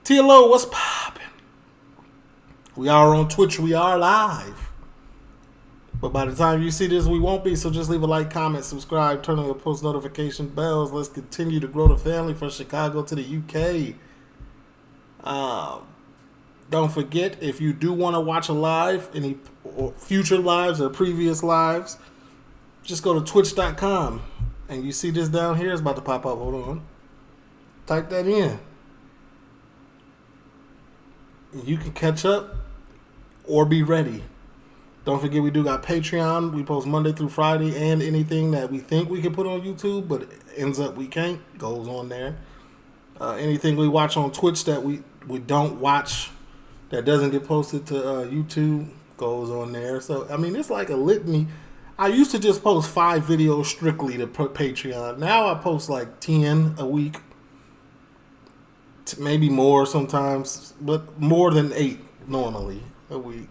TLO, what's poppin'? We are on Twitch. We are live. But by the time you see this, we won't be. So just leave a like, comment, subscribe, turn on your post notification bells. Let's continue to grow the family from Chicago to the UK. Don't forget, if you do want to watch a live, any future lives or previous lives, just go to twitch.com. And you see this down here. It's about to pop up. Hold on. Type that in. You can catch up or be ready. Don't forget, we do got Patreon. We post Monday through Friday, and anything that we think we can put on YouTube, but it ends up we can't, goes on there. Anything we watch on Twitch that we don't watch, that doesn't get posted to YouTube, goes on there. So, I mean, it's like a litany. I used to just post 5 videos strictly to Patreon. Now I post like 10 a week. Maybe more sometimes, but more than 8 normally a week.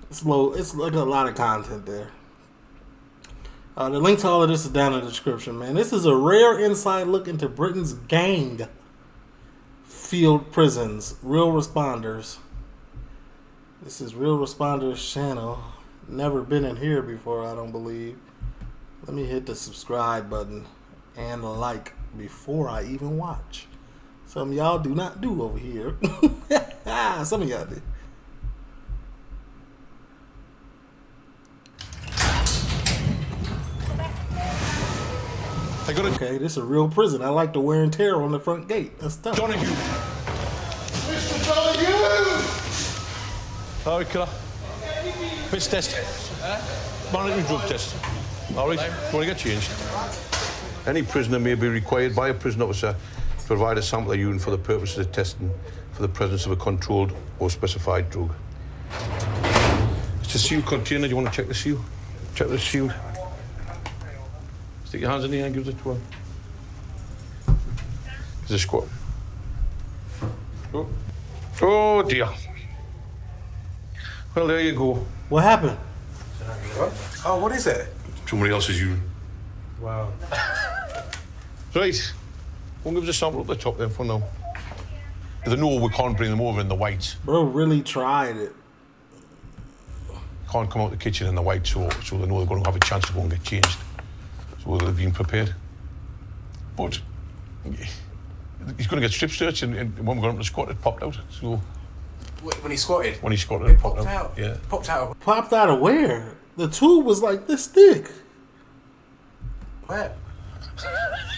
It's low. It's like a lot of content there. The link to all of this is down in the description, man. This is a rare inside look into Britain's gang field prisons. Real Responders. This is Real Responders channel. Never been in here before, I don't believe. Let me hit the subscribe button and like before I even watch. Some of y'all do not do over here. Some of y'all do. Okay, this is a real prison. I like the wear and tear on the front gate. That's tough. Donahue. Mr. Donahue! All right, killer. Miss test. Monitoring drug test. All right, want to get changed. Any prisoner may be required by a prison officer to provide a sample of urine for the purposes of testing for the presence of a controlled or specified drug. It's a sealed container. Do you want to check the seal? Check the seal. Stick your hands in the air and give it to her. There's a squat. Oh dear. Well, there you go. What happened? What? Oh, what is it? Somebody else's urine. Wow. Right. We'll give us a sample up the top then for now. They know we can't bring them over in the white. Bro really tried it. Can't come out the kitchen in the white, so they know they're going to have a chance to go and get changed. So they've been prepared. But he's going to get strip searched, and when we got him to squat, it popped out. So When he squatted? when he squatted, It it popped popped out? Yeah. Popped out? Popped out of where? The tube was like this thick. Where?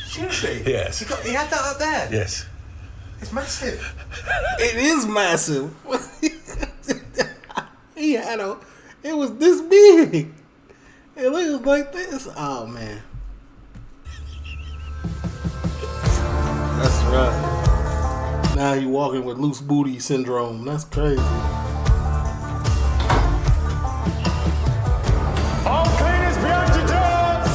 Seriously? Yes. He had that up there? Yes. It's massive. It is massive. He had it was this big. It was like this. Oh man. That's right. Now you walking with loose booty syndrome. That's crazy. All cleaners behind your doors!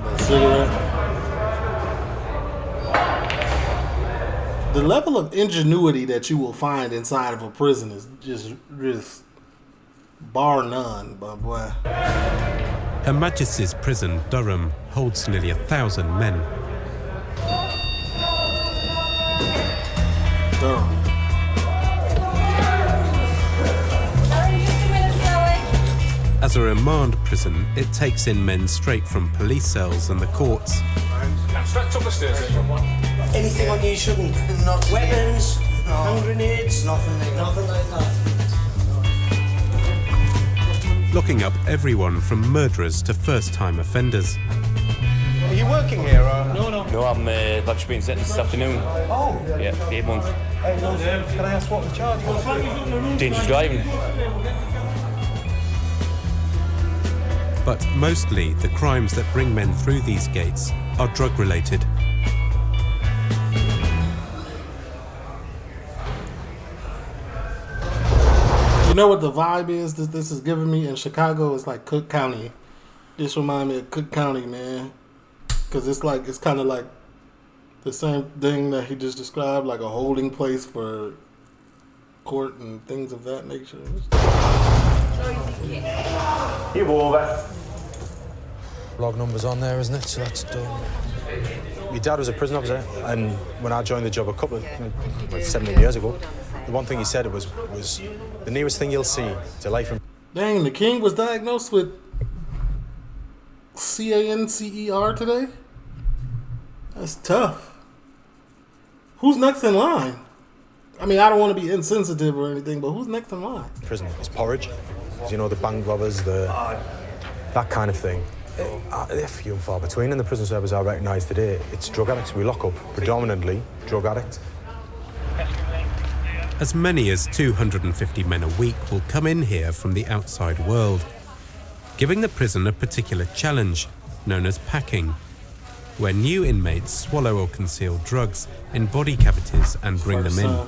A cigarette. The level of ingenuity that you will find inside of a prison is just bar none, but boy. Her Majesty's Prison, Durham, holds nearly 1,000 men. Durham. As a remand prison, it takes in men straight from police cells and the courts. Straight up the stairs, Anything on you shouldn't. Not weapons, hand grenades, nothing like that. Locking up everyone from murderers to first-time offenders. Are you working here or? No, I'm about to be sentenced this afternoon. Oh. Yeah, 8 months. Can I ask what the charge was? Dangerous driving. But mostly, the crimes that bring men through these gates are drug-related. You know what the vibe is that this is giving me in Chicago? It's like Cook County. This reminds me of Cook County, man. Because it's kind of like The same thing that he just described, like a holding place for court and things of that nature. You over. Log numbers on there, isn't it? So that's done. My dad was a prison officer, and when I joined the job 17 years ago, the one thing he said was the nearest thing you'll see to life in... Dang, the king was diagnosed with cancer today? That's tough. Who's next in line? I mean, I don't want to be insensitive or anything, but who's next in line? Prison. It's porridge. You know, the bank robbers, that kind of thing. Few and far between in the prison service I recognise today. It's drug addicts we lock up, predominantly drug addicts. As many as 250 men a week will come in here from the outside world, giving the prison a particular challenge known as packing, where new inmates swallow or conceal drugs in body cavities and bring them in.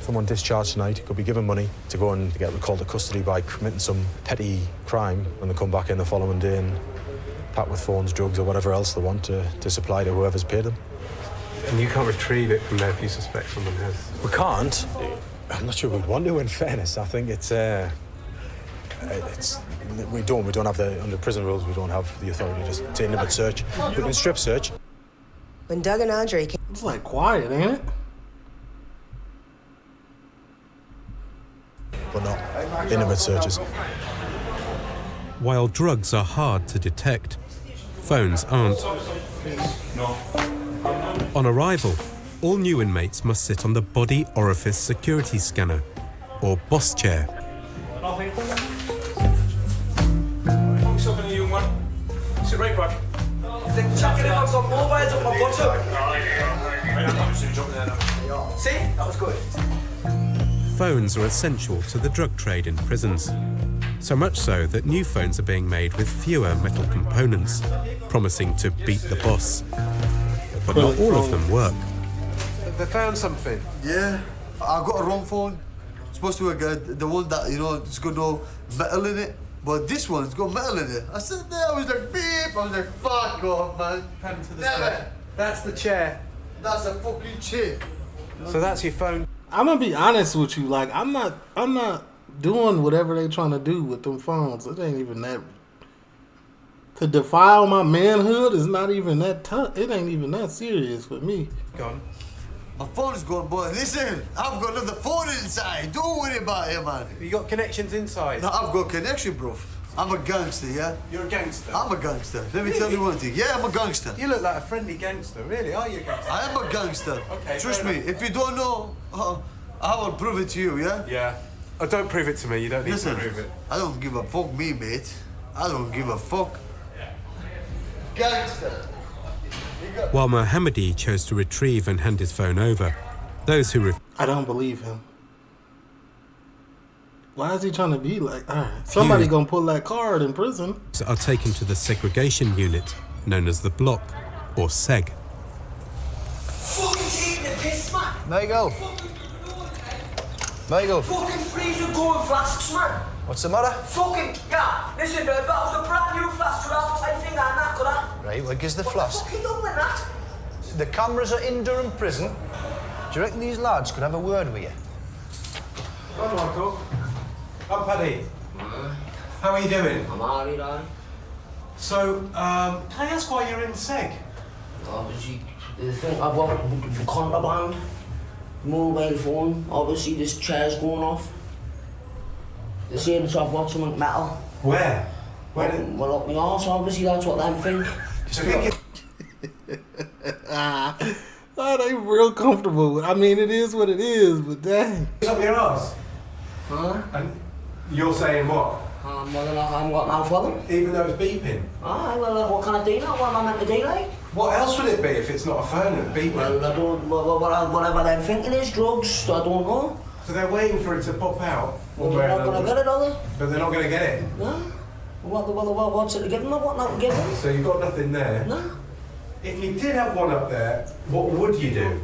Someone discharged tonight could be given money to go and get recalled to custody by committing some petty crime, when they come back in the following day and packed with phones, drugs or whatever else they want to supply to whoever's paid them. And you can't retrieve it from there if you suspect someone has... We can't. I'm not sure we'd want to, in fairness. I think we don't have under prison rules, we don't have the authority to intimate search. We can strip search. When Doug and Andre came... It's like quiet, ain't it? But not intimate searches. While drugs are hard to detect, phones aren't. On arrival, all new inmates must sit on the body orifice security scanner, or boss chair. Put yourself in a young one. Sit right back. Chuck it if I've got mobiles on my bottom. See? That was good. Phones are essential to the drug trade in prisons. So much so that new phones are being made with fewer metal components, promising to beat the boss. But not all of them work. They found something. Yeah, I got a wrong phone. It's supposed to be the one that, it's got no metal in it. But this one's got metal in it. I said there, I was like, beep. I was like, fuck off, man. Pen to the Never. chair. That's the chair. That's a fucking chair. So that's your phone. I'm gonna be honest with you. Like, I'm not doing whatever they trying to do with them phones. It ain't even that. To defile my manhood is not even that tough. It ain't even that serious for me. Gone. My phone is gone, boy. Listen, I've got another phone inside. Don't worry about it, man. You got connections inside? No, I've got connection, bro. I'm a gangster, yeah? You're a gangster? I'm a gangster. Let me tell you one thing. Yeah, I'm a gangster. You look like a friendly gangster. Really, are you a gangster? I am a gangster. Okay, trust me, if you don't know, I will prove it to you, yeah? Yeah. Oh, don't prove it to me. You don't need Listen, to prove it. I don't give a fuck me, mate. I don't give a fuck. Gangster. While Mohammadi chose to retrieve and hand his phone over, those who I don't believe him. Why is he trying to be like, all right, somebody gonna pull that card in prison? are taken to the segregation unit, known as the block, or seg. Fucking taking the piss, man. Michael. Michael. Fucking freezer going flasks, man. What's the matter? Fucking, yeah. Listen, if that was a brand new flask, I think I'm not gonna. Right, well, gives the flask. What the fuck are you doing with that? The cameras are in Durham prison. Do you reckon these lads could have a word with you? Hi, Michael. I'm Paddy. How are you doing? I'm alright, darling. So, can I ask why you're in seg? Obviously, the thing I've got contraband, mobile phone, obviously this chair's going off. They say that I've got something metal. Where? Well, up my arse, obviously, that's what them think. Oh, they real comfortable with. I mean, it is what it is, but dang. It's up your arse. Huh? And you're saying what? Whether or not I haven't got no for them. Even though it's beeping? Aye, well, what can I do now? What am I meant to do, like? What else would it be if it's not a phone and beeping? Well, I don't, whatever they're thinking is drugs, I don't know. So they're waiting for it to pop out? Well, they're not going to get it, are they? But they're not going to get it? No. What's it to give them? What not to give them? So you've got nothing there? No. If you did have one up there, what would you do?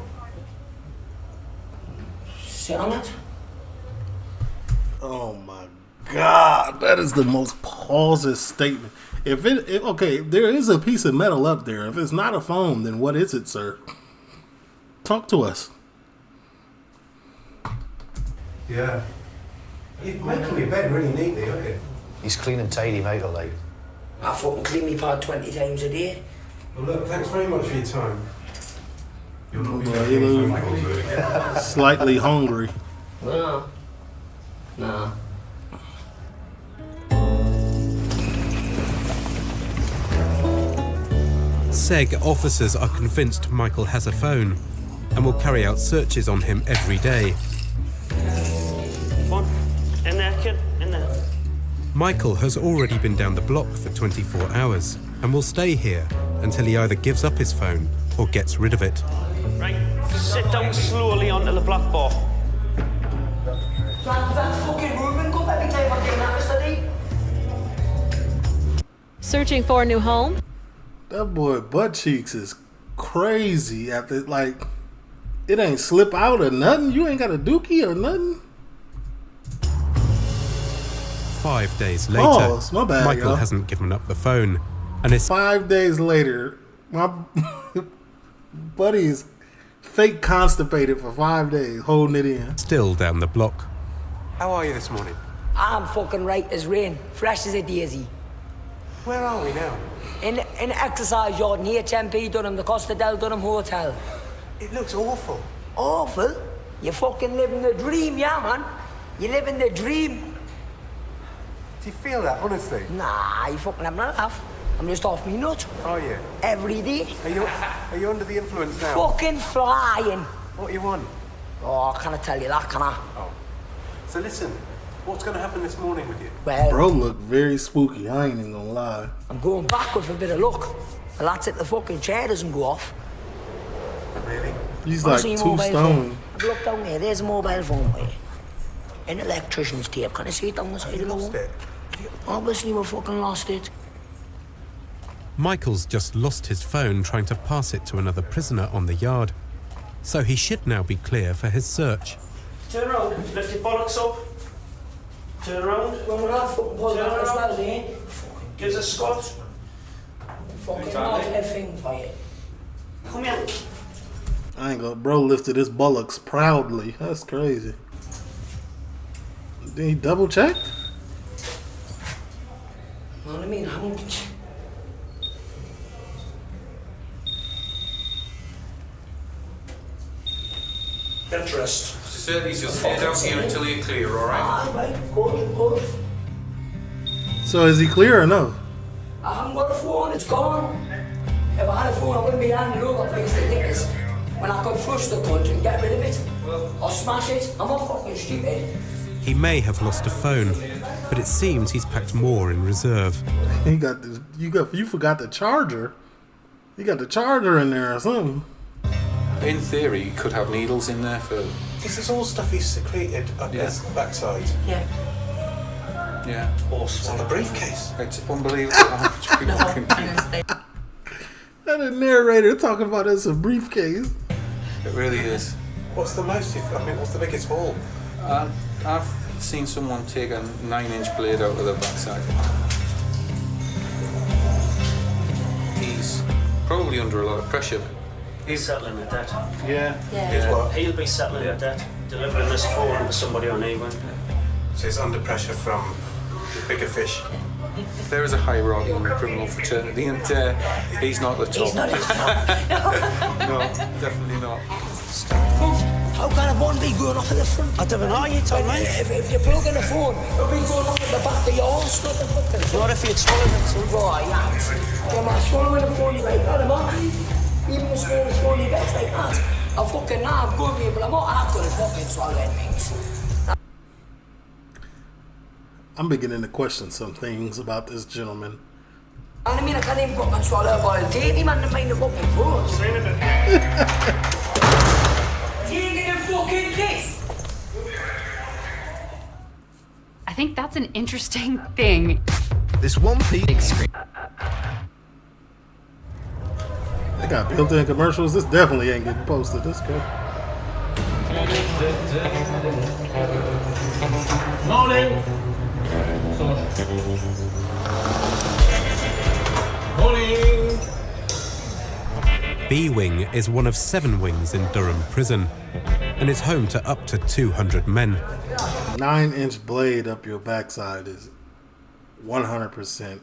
Sit on it. Oh my God, that is the most pauses statement. If there is a piece of metal up there. If it's not a phone, then what is it, sir? Talk to us. Yeah. You're making your bed really neatly, aren't you? He's clean and tidy, mate, all like. I fucking clean my pad 20 times a day. Well, look, thanks very much for your time. You'll not be Boy, you making look phone calls, eh? slightly hungry. No. No. SEG officers are convinced Michael has a phone and will carry out searches on him every day. Come on. In there, kid. In there. Michael has already been down the block for 24 hours and will stay here until he either gives up his phone or gets rid of it. Right. Sit down slowly onto the black bar. That fucking room go every time I get that study. Searching for a new home? That boy butt cheeks is crazy. After like, it ain't slip out or nothing. You ain't got a dookie or nothing. 5 days later, Oh, my bad, Michael y'all. hasn't given up the phone and is 5 days later, my buddy is fake constipated for 5 days, holding it in. still down the block. How are you this morning? I'm fucking right as rain, fresh as a daisy. Where are we now? In the exercise yard in HMP Durham, the Costa del Durham Hotel. It looks awful. Awful? You fucking living the dream, yeah, man. You living the dream. Do you feel that, honestly? Nah, you fucking having a laugh. I'm just off me nut. Are you? Every day. Are you under the influence now? Fucking flying. What you want? Oh, I can't tell you that, can I? Oh. So listen, what's going to happen this morning with you? Well, Bro look very spooky, I ain't even gonna lie. I'm going back with a bit of luck. Well, that's it, the fucking chair doesn't go off. Really? He's I like see a 2 mobile stone. phone. Look down there, there's a mobile phone for you. An electrician's tape, can I see it down the side of the Lost wall? it? Obviously we fucking lost it. Michael's just lost his phone trying to pass it to another prisoner on the yard, so he should now be clear for his search. Turn around. Lift your bollocks up. Turn around. When we're not fucking pulled Turn out as around. well, eh? Give us a squat. Fucking not a thing for you. Come here. I ain't gonna. Bro lifted his bullocks proudly. That's crazy. Did he double check? You know what I mean? Get dressed. So you'll stay down here until you're clear, alright? Ah, right, good. So is he clear or no? I haven't got a phone, it's gone. If I had a phone, I wouldn't be handing over things like this. When I could flush the cunt and get rid of it, or smash it, I'm not fucking stupid. He may have lost a phone, but it seems he's packed more in reserve. He got the, you forgot the charger. You got the charger in there or something. In theory, you could have needles in there for... This is all stuff he's secreted up his backside. Yeah. Yeah. It's on the briefcase. It's unbelievable how much people can keep. And the narrator talking about it's a briefcase. It really is. What's the biggest haul? I've seen someone take a 9-inch blade out of their backside. He's probably under a lot of pressure. He's settling a debt. Yeah. Yeah. What? He'll be settling a debt. Delivering this phone to somebody on Avon. So he's under pressure from the bigger fish. There is a hierarchy in the criminal fraternity, and he's not the top. He's not at the top. No, definitely not. How can a one be going off at the front? I don't know, you told me. If you're plugging a phone, it'll be going off at the back of your arse, not the fucking... What if you'd swallowed it? Right, yeah. When I'm swallowing the phone, like that, am I? Even the smallest phone you get like that. I'm fucking now, I'm good, but I'm not after the fucking swallowing things. I'm beginning to question some things about this gentleman. And I mean, I can't even fucking swallow a bottle of tea, man, to mind the fucking phone. Taking a fucking piss! I think that's an interesting thing. This one big screen. They got built-in commercials. This definitely ain't getting posted. This good. Morning. Morning. B wing is one of 7 wings in Durham prison and is home to up to 200 men. 9-inch blade up your backside is 100%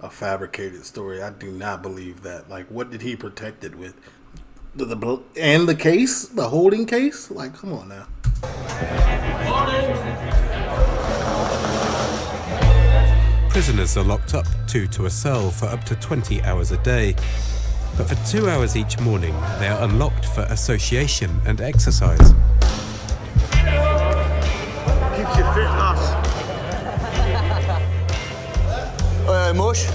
a fabricated story. I do not believe that. Like, what did he protect it with? And the case? The holding case? Like, come on now. Prisoners are locked up 2 to a cell for up to 20 hours a day. But for 2 hours each morning, they are unlocked for association and exercise. Keeps you fit, lass. Mush?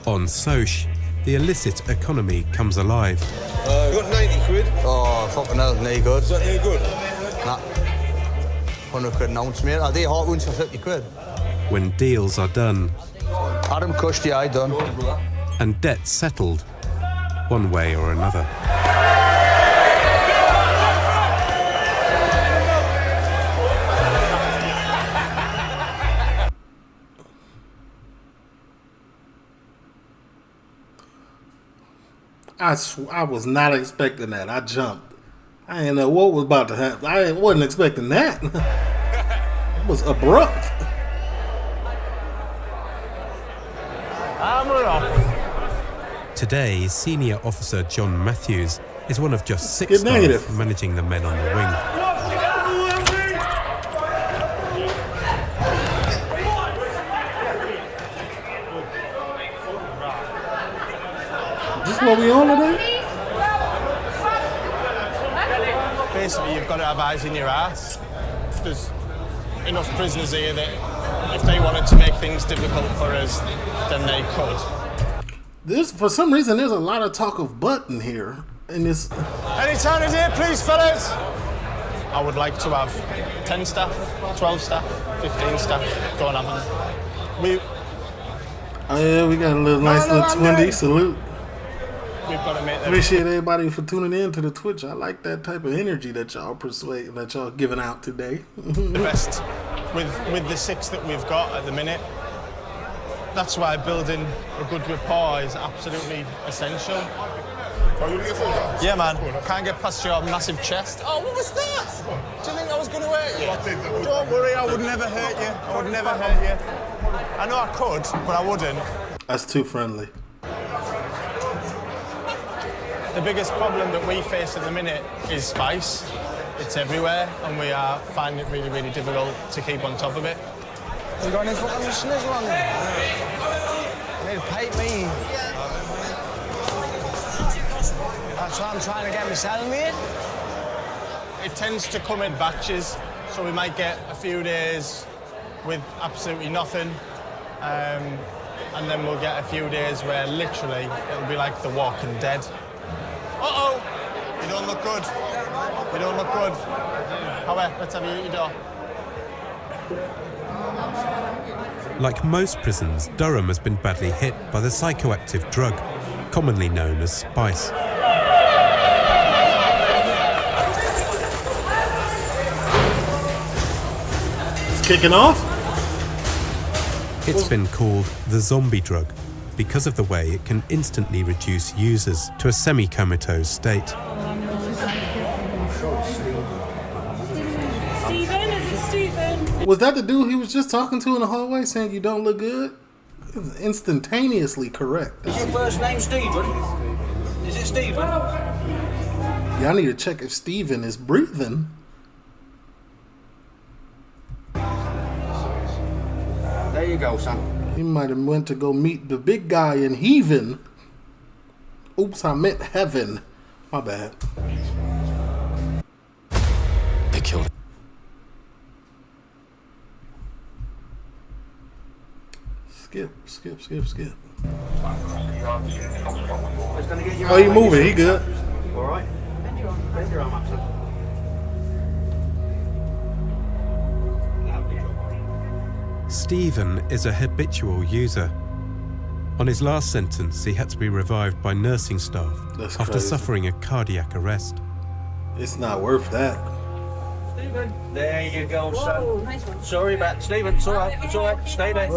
On Soch, the illicit economy comes alive. You got 90 quid? Oh, fucking hell, no good. Is that no good? Nah. 100 quid an ounce, mate. I do hot ones for 50 quid. When deals are done. Adam Cush, I done. And debts settled, one way or another. I was not expecting that. I jumped. I didn't know what was about to happen. I wasn't expecting that. It was abrupt. Today, Senior Officer John Matthews is one of just 6 staff managing the men on the wing. Is this what we on today? Basically, you've got to have eyes in your ass. There's enough prisoners here that if they wanted to make things difficult for us, then they could. For some reason, there's a lot of talk of butt in here. In this. Any town is here, please, fellas? I would like to have 10 staff, 12 staff, 15 staff. Go and have them. Oh yeah, we got a nice little 20 salute. We've got to make them. Appreciate everybody for tuning in to the Twitch. I like that type of energy that y'all giving out today. The best with the 6 that we've got at the minute. That's why building a good rapport is absolutely essential. Yeah, man. Can't get past your massive chest. Oh, what was that? Do you think I was going to hurt you? Don't worry, I would never hurt you. I would never hurt you. I know I could, but I wouldn't. That's too friendly. The biggest problem that we face at the minute is spice. It's everywhere, and we are finding it really, really difficult to keep on top of it. You got any fucking snizzle on there? You need to paint me. That's what I'm trying to get myself made. It tends to come in batches, so we might get a few days with absolutely nothing, and then we'll get a few days where literally it'll be like The Walking Dead. Uh-oh! You don't look good. You don't look good. However, let's have you eat your door. Like most prisons, Durham has been badly hit by the psychoactive drug, commonly known as spice. It's kicking off? It's been called the zombie drug because of the way it can instantly reduce users to a semi-comatose state. Stephen, is it Stephen? Was that the dude he was just talking to in the hallway saying you don't look good? It was instantaneously correct. Is your first name Stephen? Is it Stephen? Yeah, I need to check if Stephen is breathing. There you go, son. He might have went to go meet the big guy in heaven. Oops, I meant heaven. My bad. They killed him. Skip. Oh, he moving. He good. All right. Bend your arm up, son. Stephen is a habitual user. On his last sentence, he had to be revived by nursing staff after suffering a cardiac arrest. It's not worth that. Stephen, there you go, son. Whoa, nice one. Sorry about Stephen. It's all right. It's all right. Stay there.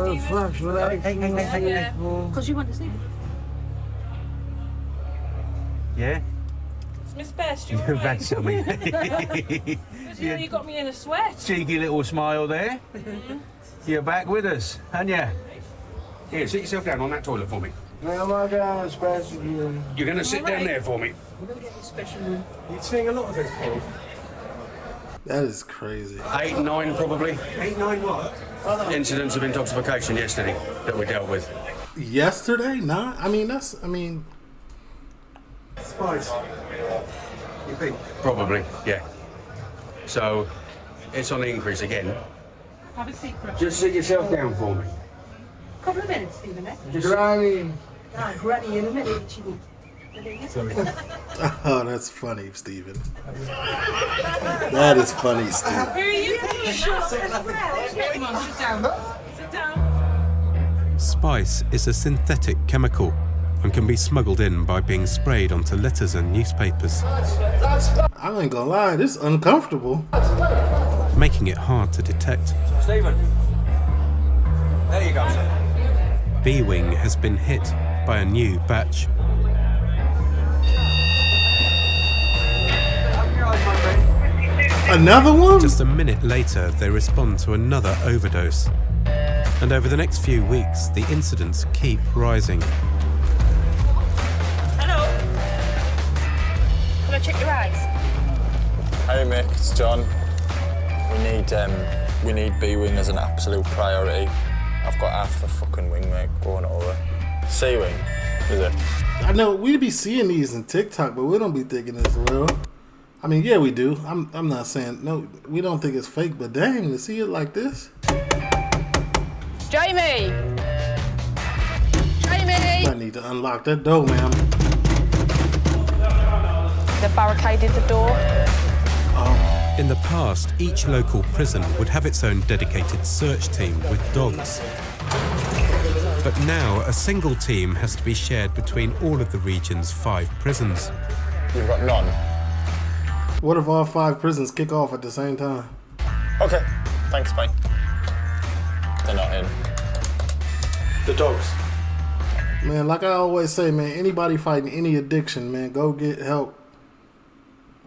Hey. Because you want to sleep. Yeah. Miss Best, you're You've had right. something. You got me in a sweat. Cheeky little smile there. You're back with us, aren't you? Here, sit yourself down on that toilet for me. No, my God, special. You're going to sit down there for me. We're going to get a special room. You're seeing a lot of this, Paul. That is crazy. 8, 9 probably. 8, 9 what? Incidents of intoxication yesterday that we dealt with. Yesterday? Nah. I mean, Spice. You think? Probably, yeah. So, it's on the increase again. Have a seat for Just sit yourself down for me. couple of minutes, Stephen, eh? Granny. Granny in a minute. Oh, that's funny, Stephen. That is funny, Steve. Who are you? Come on, sit down. Sit down. Spice is a synthetic chemical and can be smuggled in by being sprayed onto letters and newspapers, I ain't gonna lie, this is uncomfortable. making it hard to detect. Stephen. There you go, sir. B-Wing has been hit by a new batch. Another one? Just a minute later, they respond to another overdose. And over the next few weeks, the incidents keep rising. Hello. Can I check your eyes? Hey mate, it's John. We need B-Wing as an absolute priority. I've got half the fucking wing, mate, going over. C-Wing, is it? I know we be seeing these in TikTok, but we don't be thinking it's real. I mean, yeah, we do. I'm not saying no. We don't think it's fake, but dang, to see it like this. Jamie! Jamie! I need to unlock that door, ma'am. They barricaded the door. In the past, each local prison would have its own dedicated search team with dogs. But now, a single team has to be shared between all of the region's 5 prisons. You've got none? What if all 5 prisons kick off at the same time? Okay, thanks, mate. They're not in. The dogs. Man, like I always say, man, anybody fighting any addiction, man, go get help.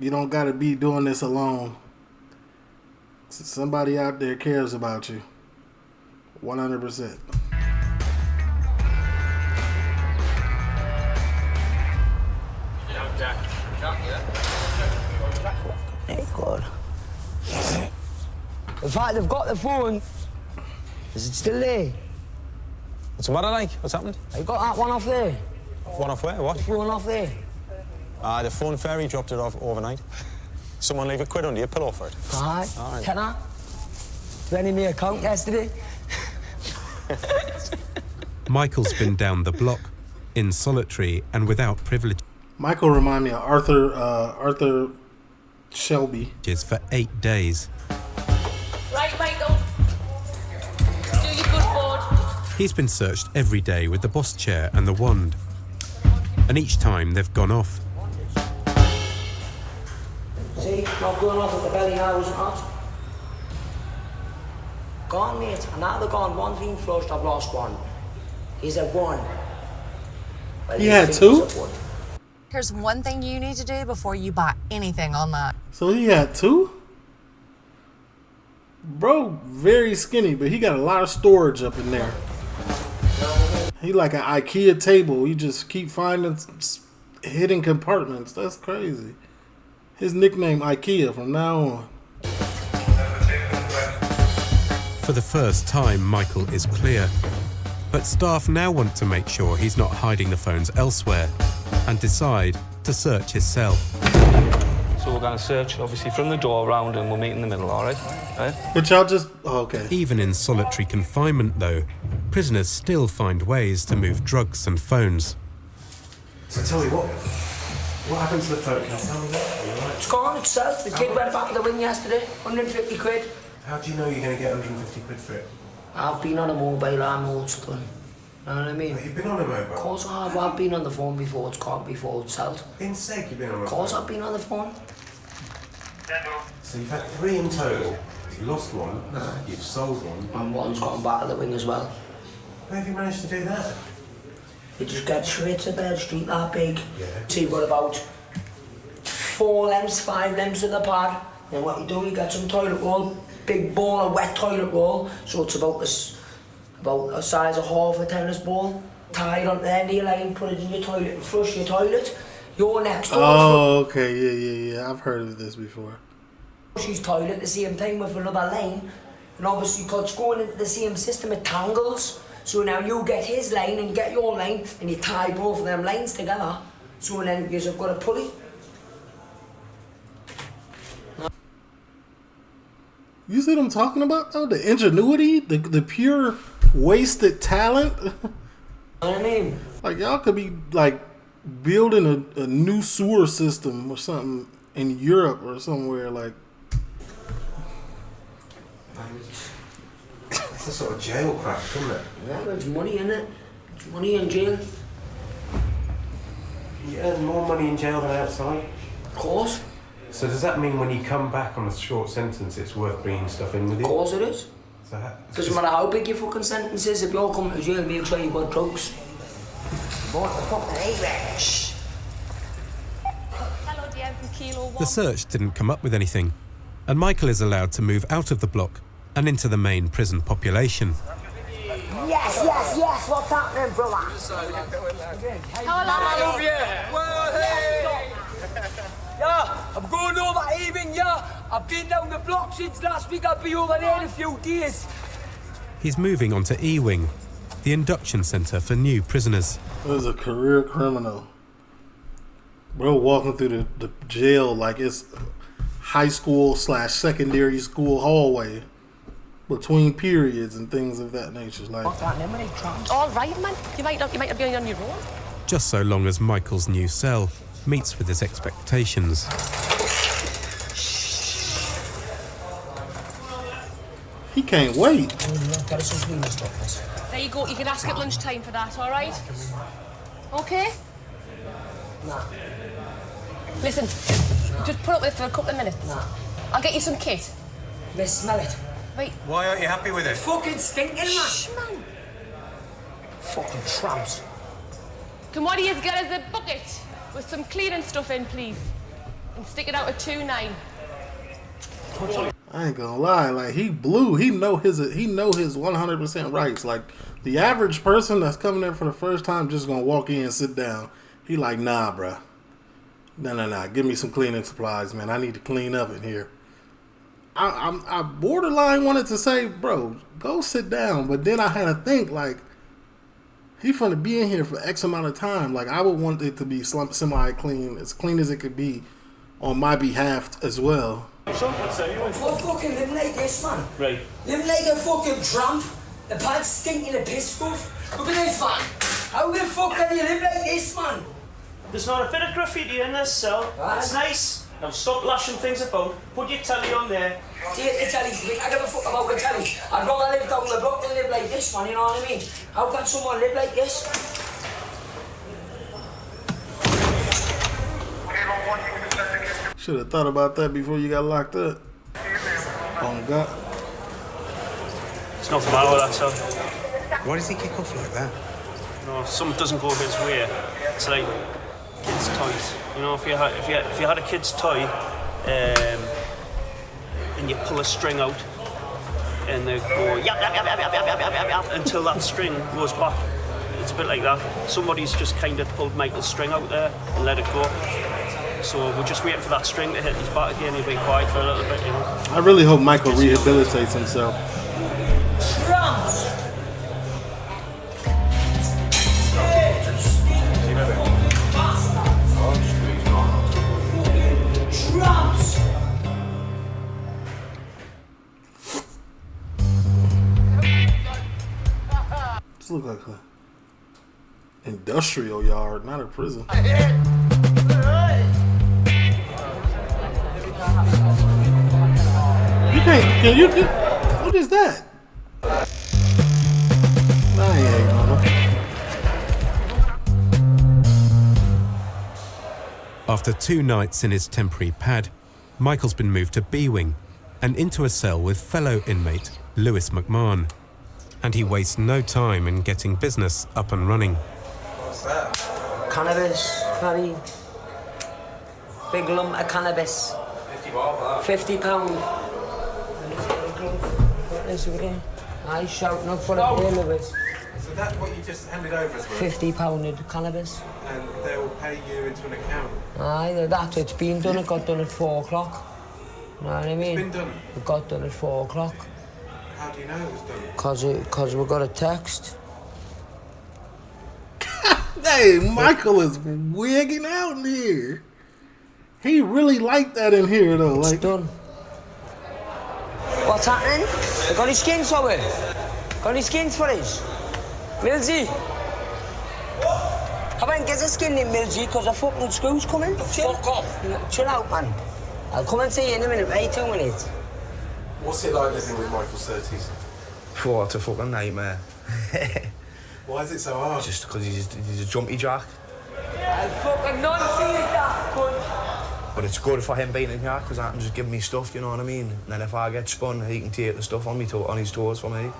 You don't gotta be doing this alone. Somebody out there cares about you. 100%. Hey, God. In fact, they've got the phone. Is it still there? What's the matter, like? What's happened? I got that one off there. One off where? What? The phone off there. The phone fairy dropped it off overnight. Someone leave £1 under your pillow for it. All right. Tenner. Went in my account yesterday. Michael's been down the block, in solitary and without privilege. Michael remind me of Arthur Shelby. For 8 days. Right, Michael. Do your good board. He's been searched every day with the boss chair and the wand. And each time they've gone off. See, not going off with the belly now, isn't it? Gone, mate. And now they're gone. One's been flushed, I've lost one. He's at 1. Well, He had 2? Here's one thing you need to do before you buy anything on that. So he had 2? Bro, very skinny, but he got a lot of storage up in there. He like an IKEA table. You just keep finding hidden compartments. That's crazy. His nickname IKEA from now on. For the first time, Michael is clear. But staff now want to make sure he's not hiding the phones elsewhere and decide to search his cell. So we're going to search, obviously, from the door around and we'll meet in the middle, all right? But y'all just... Oh, okay. Even in solitary confinement, though, prisoners still find ways to move drugs and phones. So tell me, what happened to the phone? Can you tell me that? Are you all right? It's gone itself. The kid went back to the wing yesterday. 150 quid. How do you know you're going to get 150 quid for it? I've been on a mobile, I'm old school. You know what I mean? You've been on a mobile? Of course I have. I've been on the phone before. It's caught before it's sold. In seg, you've been on a mobile? Of course I've been on the phone. So you've had 3 in total. You've lost 1. You've sold 1. And one's gotten back to the wing as well. How have you managed to do that? You just get straight to Bed Street that big. Yeah. See what about 4 lengths, 5 lengths of the pad. Then what you do, you get some toilet roll, big ball of wet toilet roll, so it's about the size of half a tennis ball. Tie it on the end of your line, put it in your toilet and flush your toilet. You're next door. Oh, okay, yeah. I've heard of this before. Flush toilet at the same time with another lane, and obviously because it's going into the same system, it tangles. So now you get his line and get your line, and you tie both of them lines together. So then you've got a pulley. You see what I'm talking about, though? The ingenuity, the pure wasted talent. You know what I mean? Like, y'all could be, like, building a new sewer system or something in Europe or somewhere, like. It's a sort of jail crack, isn't it? Yeah, there's money in it. There's money in jail. You earn more money in jail than outside. Of course. So does that mean when you come back on a short sentence, it's worth bringing stuff in with you? Of course it is. So Doesn't matter how big your fucking sentence is, if you're coming to jail, make sure you've got drugs. What the fucking A-Rash? The search didn't come up with anything, and Michael is allowed to move out of the block and into the main prison population. Yes, what's happening, brother? Hello. Yeah, I'm going over even, yeah. I've been down the block since last week. I'll be over there in a few days. He's moving on to E-Wing, the induction centre for new prisoners. There's a career criminal. Bro walking through the jail like it's high school / secondary school hallway between periods and things of that nature. Like, All right, man. You might not be on your own. Just so long as Michael's new cell meets with his expectations. He can't wait. There you go. You can ask at lunchtime for that, all right? Okay? Nah. Listen, just put up with it for a couple of minutes. Nah. I'll get you some kit. Miss, smell it. Wait. Why aren't you happy with it? Fucking stinking, man. Shh, man. Fucking tramps. Can one of you get us a bucket with some cleaning stuff in, please? And stick it out at 2-9. I ain't gonna lie, like he blew. He know his 100% rights. Like the average person that's coming there for the first time just gonna walk in and sit down. He like, nah, bruh. Nah. Give me some cleaning supplies, man. I need to clean up in here. I borderline wanted to say, bro, go sit down, but then I had to think like he finna be in here for X amount of time. Like I would want it to be semi-clean, as clean as it could be, on my behalf as well. What fucking living like this, man? Right. Living like a fucking tramp. The pad's stinking of piss stuff. Look at this, man. How the fuck can you live like this, man? There's not a bit of graffiti in this cell. It's nice. Now stop lashing things about. Put your telly on there. Take the telly, I give a fuck about the telly. I'd rather live down the block than live like this, man, you know what I mean? How can someone live like this? Should have thought about that before you got locked up. Oh God. It's not the matter with that, cell. Why does he kick off like that? No, if something doesn't go his way, it's like kids' toys. You know, if you had a kid's toy, and you pull a string out, and they go yap until that string goes back. It's a bit like that. Somebody's just kind of pulled Michael's string out there and let it go. So we're just waiting for that string to hit his back again. He'll be quiet for a little bit, you know. I really hope Michael rehabilitates himself. Tramps! Tramps! This looks like an industrial yard, not a prison. Can you do, what is that? Nah, he ain't on After 2 nights in his temporary pad, Michael's been moved to B-Wing and into a cell with fellow inmate Lewis McMahon. And he wastes no time in getting business up and running. Cannabis, honey. Big lump of cannabis. 50 bob, that. £50. What is it again? I shouting up for the pay, Lewis. So that's what you just handed over to us? £50 of cannabis. And they will pay you into an account? Aye, that's it's been done. It got done at 4 o'clock. You know what I mean? It's been done? It got done at 4 o'clock. How do you know it was done? Cause we got a text. Hey, Michael is wigging out in here. He really liked that in here, though. It's like done. What's happening? They got his skins for it. Got any skins for us? Milsey? Come on, get a skin in, Milsey, because the fucking screw's coming. Chill. Fuck off. Chill out, man. I'll come and see you in a minute, wait 2 minutes. What's it like living with Michael Surtees? Oh, it's a fucking nightmare. Why is it so hard? Just because he's a jumpy jack. I'll fucking not see that, cunt. But it's good for him being in here because I can just give me stuff, you know what I mean? And then if I get spun, he can take the stuff on his toes for me.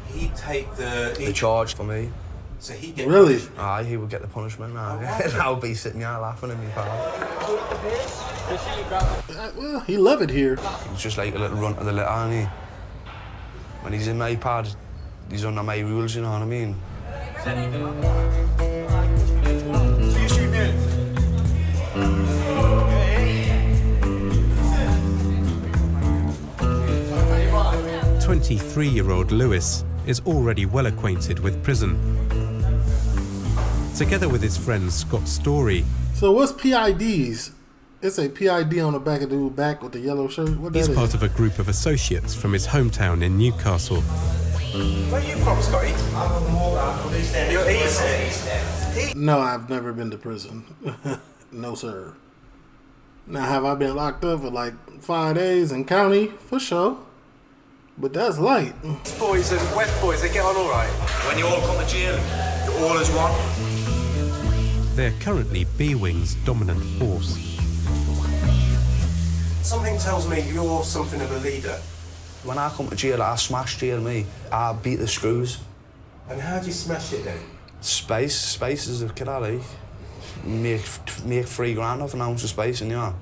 He'd take the charge for me. So he get really? Aye, he would get the punishment now. And I would be sitting here laughing at me pal. Well, he love it here. He's just like a little runt of the litter, isn't he? When he's in my pad, he's under my rules, you know what I mean? 23-year-old Lewis is already well acquainted with prison. Together with his friend Scott Story. So what's PIDs? It's a PID on the back of the dude's back with the yellow shirt. What He's that part is? of a group of associates from his hometown in Newcastle. Where are you from, Scotty? You're East. No, I've never been to prison. No, sir. Now, have I been locked up for like 5 days in county? For sure. But that's light. East boys and West boys, they get on all right. When you all come to jail, you're all as one. They're currently B-Wing's dominant force. Something tells me you're something of a leader. When I come to jail, I smash jail me. I beat the screws. And how do you smash it then? Space is a kid I like. Make $3 grand off an ounce of space in here.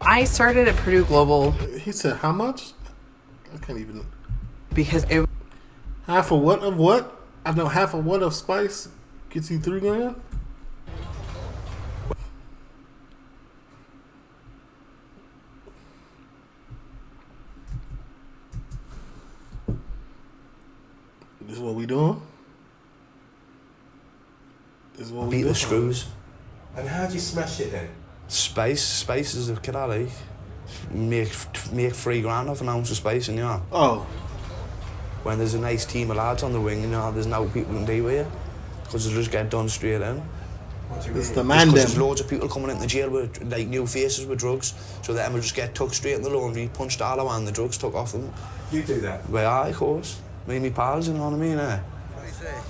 I started at Purdue Global. He said how much? I can't even. Because it. Half of what of what? I know half of what of spice gets you $3 grand. This is what we doing? This is what we Beat doing? the screws. And how do you smash it then? Space is a kid I like. Make $3 grand off an ounce of space in here. Oh. When there's a nice team of lads on the wing, you know, there's no people can deal with you. Because they just get done straight in. What do you mean? It's the man Because them. there's loads of people coming into jail with like new faces with drugs, so them will just get tucked straight in the laundry, punched all around, and the drugs took off them. You do that? Well, aye, of course. Me and me pals, you know what I mean, eh?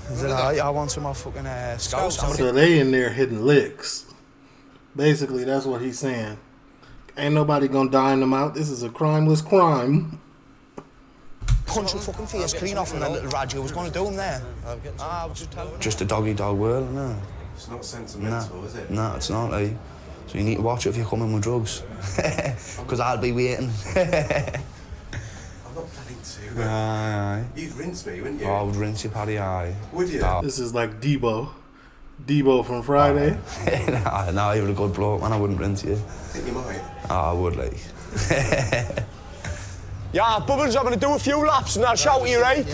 Is it I want some more fucking scouts. So they in there hitting licks. Basically, that's what he's saying. Ain't nobody gonna dine them out. This is a crimeless crime. Punch your fucking face clean off, and that little Raja was going to do him there. I was just a dog-eat-dog world, no. It's not sentimental, is it? No, it's not, eh? So you need to watch it if you're coming with drugs. Because I'll be waiting. I'm not planning to. Aye. You'd rinse me, wouldn't you? Oh, I would rinse you, Paddy, aye. Would you? Oh. This is like Debo. Debo from Friday. No, you're a good bloke, man. I wouldn't rinse you. I think you might. Oh, I would, like. Yeah, Bubbles, I'm going to do a few laps and I'll shout at you, right?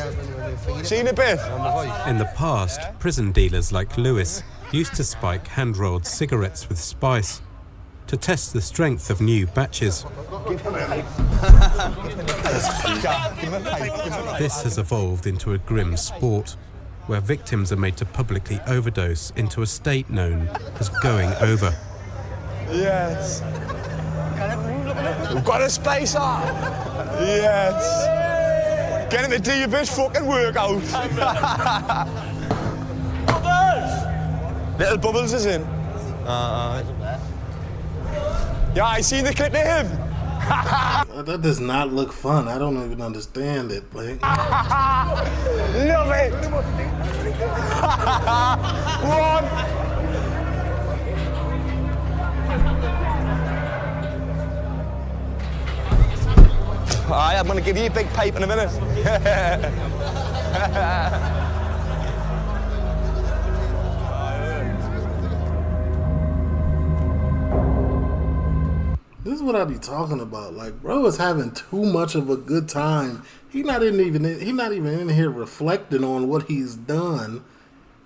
See you in a bit. In the past, prison dealers like Lewis used to spike hand-rolled cigarettes with spice to test the strength of new batches. This has evolved into a grim sport, where victims are made to publicly overdose into a state known as going over. Yes. We've got a spacer. Yes. Get him to do your best fucking workout. Bubbles! Little Bubbles is in. Yeah, I seen the clip of him. That does not look fun. I don't even understand it. Like. Love it. 1, Aye, I'm going to give you a big pipe in a minute. This is what I be talking about. Like, bro is having too much of a good time. He not even in here reflecting on what he's done.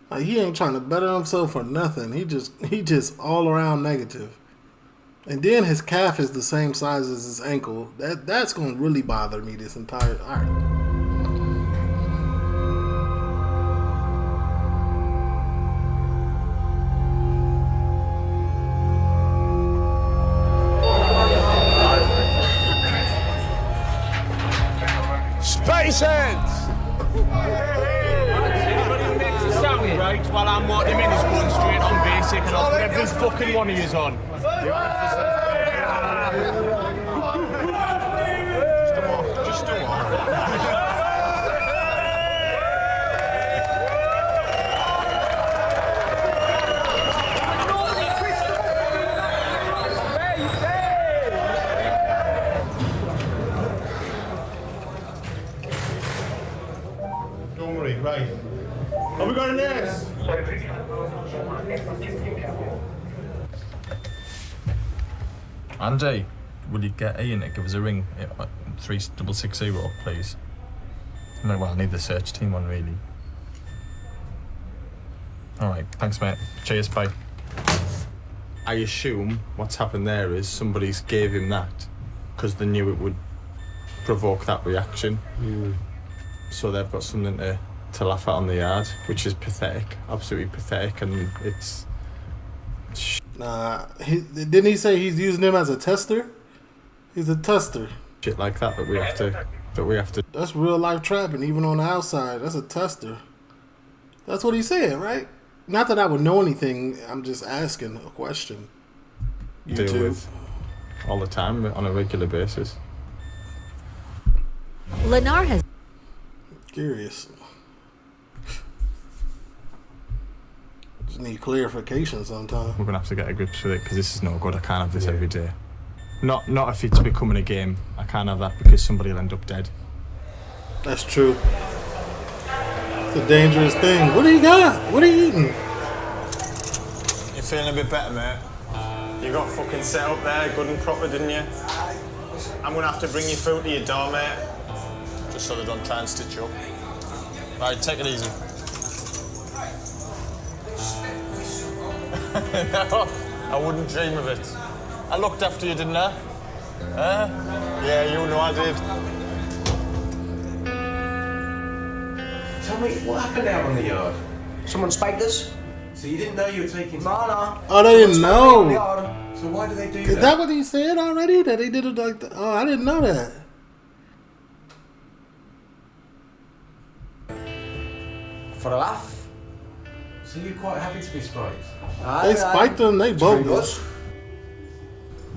Like, he ain't trying to better himself or nothing. He just all around negative. And then his calf is the same size as his ankle. That's gonna really bother me this entire. All right. Spaceheads! Anybody who makes a sound, right, while I'm walking him in is going straight on basic and I'll put every fucking one of yous on. Just a walk. Don't worry, right. Have we got a nurse? Andy, will you get Ian to give us a ring? 3660, please. No, well, I need the search team one, really. All right, thanks, mate. Cheers, bye. I assume what's happened there is somebody's gave him that because they knew it would provoke that reaction. So they've got something to laugh at on the yard, which is pathetic, absolutely pathetic, and it's... Nah, didn't he say he's using him as a tester? He's a tester. Shit like that we have to... That's real life trapping, even on the outside. That's a tester. That's what he said, right? Not that I would know anything, I'm just asking a question. Deal with all the time, on a regular basis. Lennar has... Curious. Just need clarification sometime. We're gonna have to get a grip with it because this is no good. I can't have this every day. Not if it's becoming a game. I can't have that because somebody will end up dead. That's true. It's a dangerous thing. What do you got? What are you eating? You feeling a bit better, mate? You got fucking set up there, good and proper, didn't you? I'm gonna have to bring your food to your door, mate. Just so they don't try and stitch you up. Right, take it easy. No, I wouldn't dream of it. I looked after you, didn't I? Yeah, you know I did. Tell me, what happened out on the yard? Someone spiked us. So you didn't know you were taking... No. Oh, they didn't know. So why do they do Is that what he said already? That they did it like that? Oh, I didn't know that. For a laugh. So you're quite happy to be spiked? They spiked them, they bogus.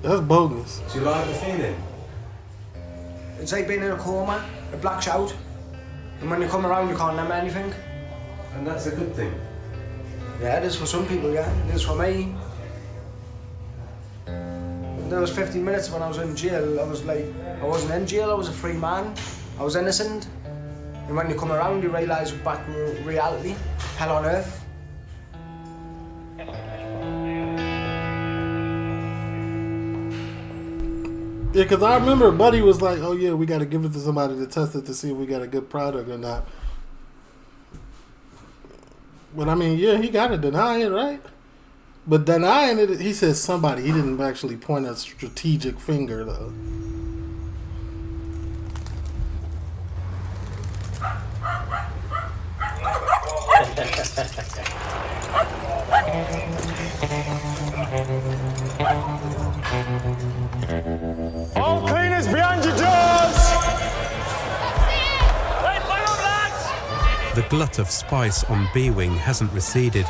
That's bogus. Do you like the feeling? It's like being in a coma, it blacks out. And when you come around, you can't remember anything. And that's a good thing? Yeah, it is for some people, yeah. It is for me. There was 15 minutes when I was in jail. I was like, I wasn't in jail, I was a free man. I was innocent. And when you come around, you realise you're back in reality. Hell on earth. Yeah, because I remember Buddy was like, oh yeah, we got to give it to somebody to test it to see if we got a good product or not. But I mean, yeah, he got to deny it, right? But denying it, he says somebody. He didn't actually point a strategic finger, though. All cleaners behind your doors! The glut of spice on B-Wing hasn't receded.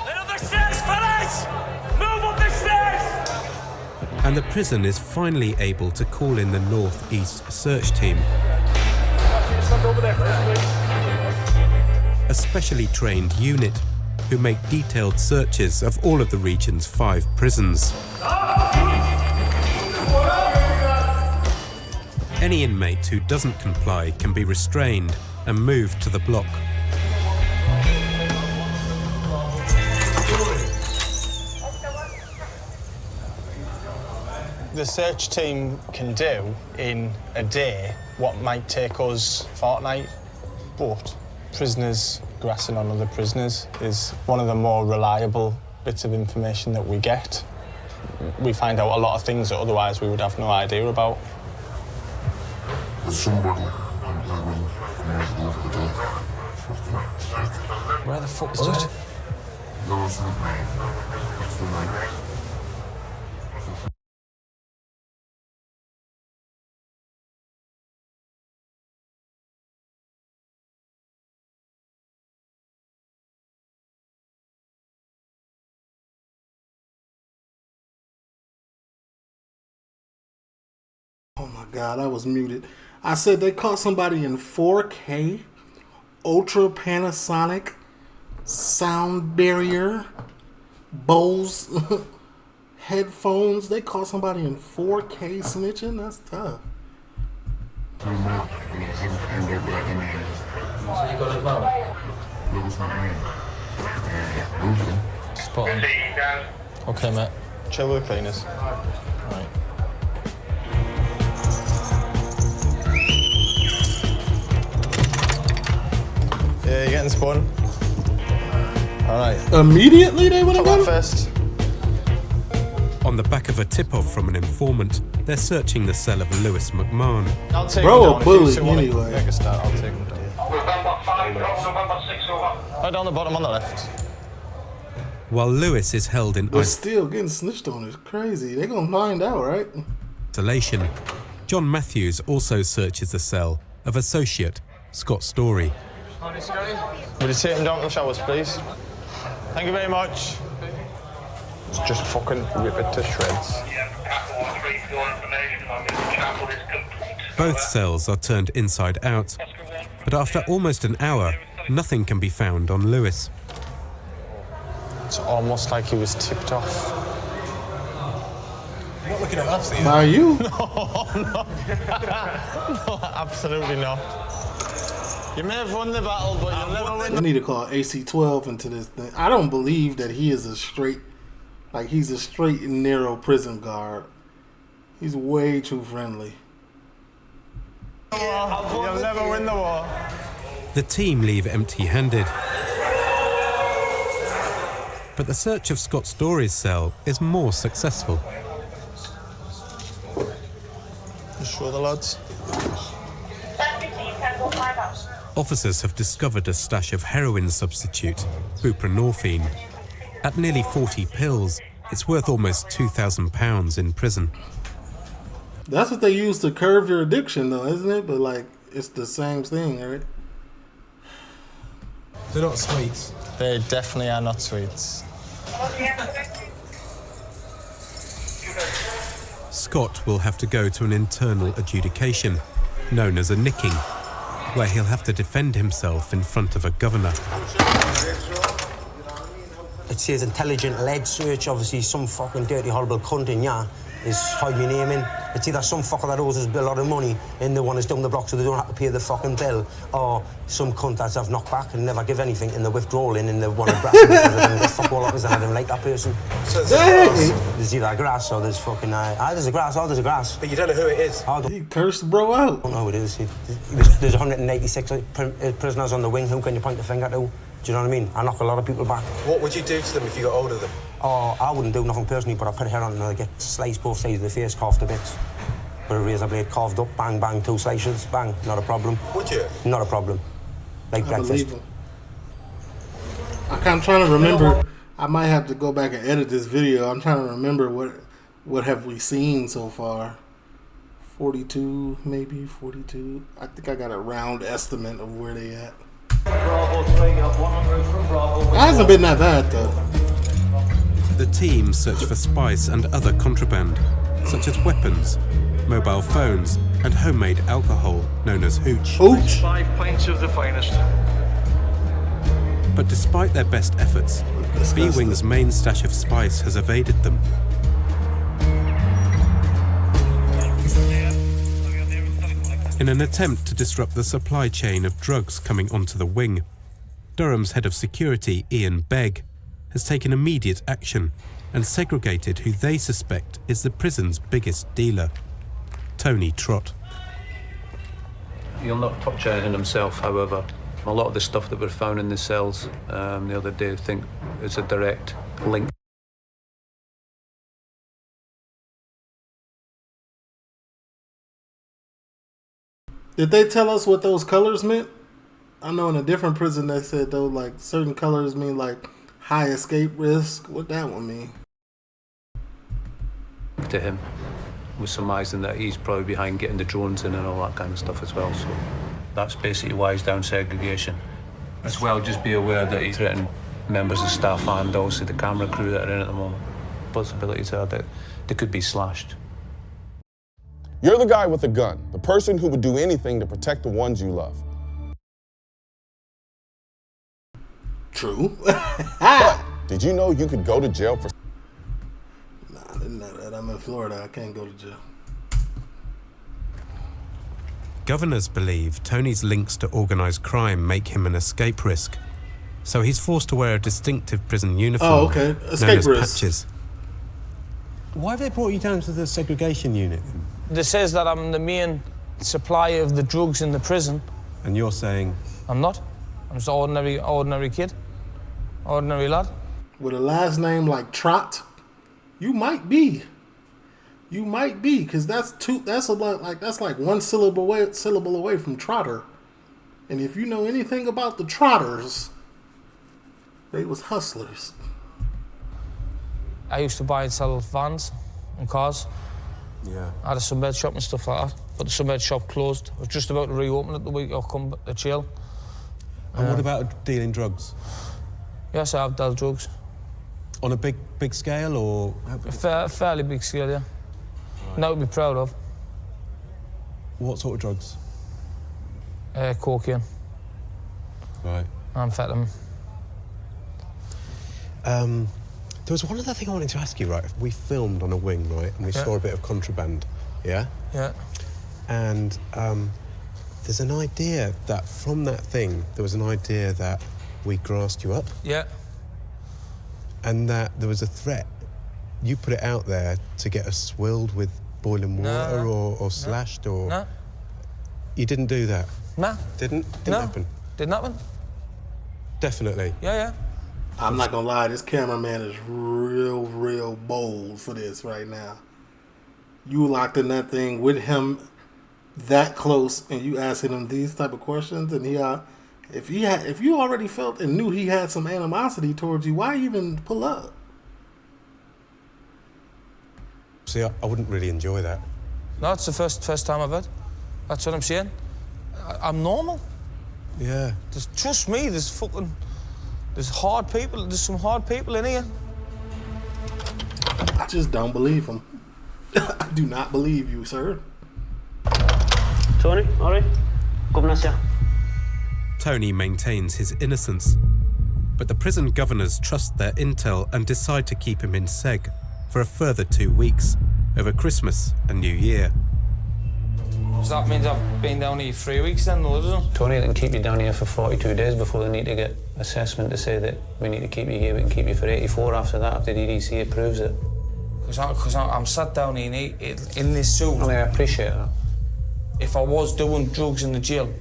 And the prison is finally able to call in the North-East search team. A specially trained unit who make detailed searches of all of the region's 5 prisons. Any inmate who doesn't comply can be restrained and moved to the block. The search team can do in a day what might take us a fortnight, but prisoners grassing on other prisoners is one of the more reliable bits of information that we get. We find out a lot of things that otherwise we would have no idea about. There's somebody Where the fuck is it? Oh my God, I was muted. I said they caught somebody in 4K, ultra Panasonic, sound barrier, Bose headphones. They caught somebody in 4K snitching? That's tough. So you got it now? Spot on. Okay, mate. Chill with the cleaners. Right. Yeah, you're getting spun. All right. Immediately they would have gone first. On the back of a tip-off from an informant, they're searching the cell of Lewis McMahon. I'll take Bro, him down. a bully If you want to anyway. Make a start, I'll take him down. Right down the bottom on the left. While Lewis is held in But still getting snitched on is crazy. They're gonna find out, right? isolation, John Matthews also searches the cell of associate Scott Story. Would you take him down to the showers, please? Thank you very much. Just fucking rip it to shreds. Both cells are turned inside out, but after almost an hour, nothing can be found on Lewis. It's almost like he was tipped off. You're not looking at us, are you? By you? No, no. No, absolutely not. You may have won the battle, but you'll never win. I need to call AC-12 into this thing. I don't believe that he is a straight, like he's a straight and narrow prison guard. He's way too friendly. You'll never win the war. The team leave empty-handed. But the search of Scott Story's cell is more successful. You sure the lads? Officers have discovered a stash of heroin substitute, buprenorphine. At nearly 40 pills, it's worth almost £2,000 in prison. That's what they use to curb your addiction, though, isn't it? But, like, it's the same thing, right? They're not sweets. They definitely are not sweets. Scott will have to go to an internal adjudication, known as a nicking, where he'll have to defend himself in front of a governor. It says intelligent-led search. Obviously, some fucking dirty, horrible cunt in ya is hiding my name in. It's either some fucker that owes us a lot of money and the one is down the block so they don't have to pay the fucking bill, or some cunt that's have knocked back and never give anything and they're withdrawing and they want to grab me because they don't get fuck all uppers and I don't like that person. So there's either grass or there's fucking... there's a grass, there's a grass. But you don't know who it is. He cursed bro out. I don't know who it is. There's 186 prisoners on the wing. Who can you point the finger to? Do you know what I mean? I knock a lot of people back. What would you do to them if you got hold of them? Oh, I wouldn't do nothing personally, but I put a hair on and I get sliced both sides of the face, carved to bits. With a razor blade, carved up, bang, bang, 2 slices, bang, not a problem. Would you? Not a problem. Like I breakfast. believe him. I'm trying to remember. I might have to go back and edit this video. I'm trying to remember what have we seen so far. 42, maybe 42. I think I got a round estimate of where they at. It hasn't been that bad though. The team search for spice and other contraband, such as weapons, mobile phones, and homemade alcohol known as hooch. 5 pints of the finest. But despite their best efforts, B-Wing's main stash of spice has evaded them. In an attempt to disrupt the supply chain of drugs coming onto the wing, Durham's head of security, Ian Begg, has taken immediate action and segregated who they suspect is the prison's biggest dealer, Tony Trott. He'll not touch anything himself, however. A lot of the stuff that were found in the cells the other day, I think, is a direct link. Did they tell us what those colors meant? I know in a different prison they said though, like certain colors mean like high escape risk. What that one mean? To him, we're surmising that he's probably behind getting the drones in and all that kind of stuff as well. So that's basically why he's down segregation. As well, just be aware that he's threatening members of staff and also the camera crew that are in at the moment. Possibilities are that they could be slashed. You're the guy with the gun, the person who would do anything to protect the ones you love. True. But did you know you could go to jail for... Nah, I didn't know that. I'm in Florida. I can't go to jail. Governors believe Tony's links to organised crime make him an escape risk, so he's forced to wear a distinctive prison uniform known as patches. Why have they brought you down to the segregation unit? They says that I'm the main supplier of the drugs in the prison. And you're saying? I'm not. I'm just an ordinary kid. Ordinary lad. With a last name like Trott, you might be. You might be, because that's like one syllable away from Trotter. And if you know anything about the Trotters, they was hustlers. I used to buy and sell vans and cars. Yeah. I had a sunbed shop and stuff like that, but the sunbed shop closed. I was just about to reopen it the week I come to jail. And what about dealing drugs? Yes, I have dealt drugs. On a big scale, or? Fairly big scale, yeah. Right. That would be proud of. What sort of drugs? Cocaine. Right. Amphetamine. There was one other thing I wanted to ask you, right? We filmed on a wing, right? And we saw a bit of Contraband, yeah? Yeah. And there's an idea that from that thing, there was an idea that we grassed you up. Yeah. And that there was a threat. You put it out there to get us swilled with boiling water or slashed or... No. You didn't do that? No. Didn't happen? Didn't happen. Definitely? Yeah. I'm not gonna lie, this cameraman is real bold for this right now. You locked in that thing with him that close, and you asking him these type of questions, and if you already felt and knew he had some animosity towards you, why even pull up? See, I wouldn't really enjoy that. No, it's the first time I've had. That's what I'm saying. I'm normal. Yeah. Trust me, there's hard people. There's some hard people in here. I just don't believe him. I do not believe you, sir. Tony, all right? Governor's here. Tony maintains his innocence, but the prison governors trust their intel and decide to keep him in seg for a further 2 weeks over Christmas and New Year. So that means I've been down here 3 weeks then, though, doesn't it? Tony, they can keep you down here for 42 days before they need to get assessment to say that we need to keep you here. We can keep you for 84 after that, if the DDC approves it. Because I'm sat down in this suit. I mean, I appreciate that. If I was doing drugs in the jail,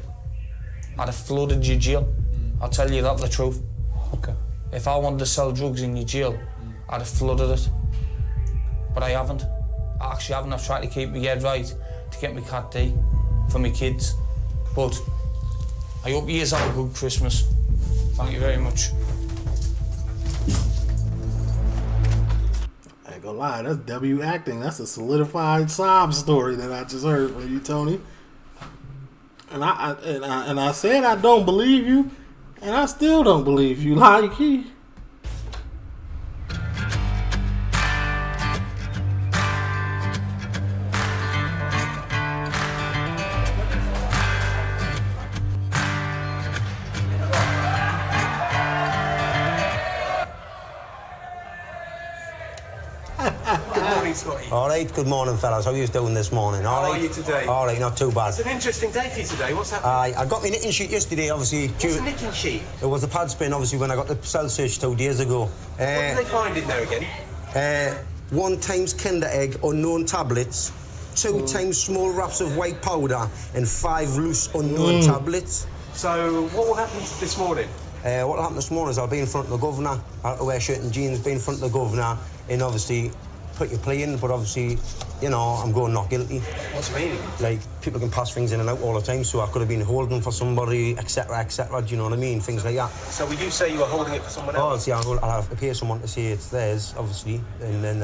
I'd have flooded your jail. I'll tell you that, the truth. Okay. If I wanted to sell drugs in your jail, I'd have flooded it. But I haven't. I actually haven't. I've tried to keep my head right to get me Cat D for my kids. But I hope you have a good Christmas. Thank you very much. I ain't gonna lie, that's W acting. That's a solidified sob story that I just heard from you, Tony. And I said I don't believe you, and I still don't believe you. Like he. Scotty? All right, good morning, fellas. How are you doing this morning? All How right? are you today? All right, not too bad. It's an interesting day for you today. What's happening? I got my knitting sheet yesterday, obviously. What's a knitting sheet? It was a pad spin, obviously, when I got the cell search 2 days ago. What did they find in there again? 1 times Kinder Egg, unknown tablets. 2 times small wraps of white powder and 5 loose unknown tablets. So, what will happen this morning? What will happen this morning is I'll be in front of the governor. I have to wear shirt and jeans, be in front of the governor, and obviously put your plea in, but obviously, you know, I'm going not guilty. What's the meaning? Like, people can pass things in and out all the time, so I could have been holding for somebody, etc., etc., do you know what I mean? Things like that. So, will you say you were holding it for someone Oh, else? see, I'll have to pay someone to say it's theirs, obviously, and then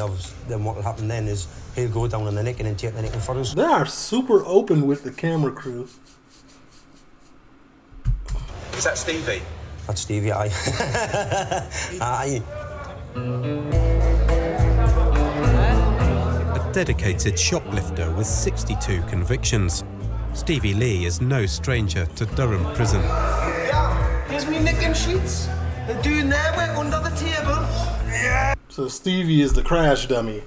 what will happen then is he'll go down on the nicking and take the nicking for us. They are super open with the camera crew. Is that Stevie? That's Stevie, aye. Aye. A dedicated shoplifter with 62 convictions. Stevie Lee is no stranger to Durham Prison. Yeah, here's me nicking sheets. They're doing their work under the table. Yeah. So Stevie is the crash dummy.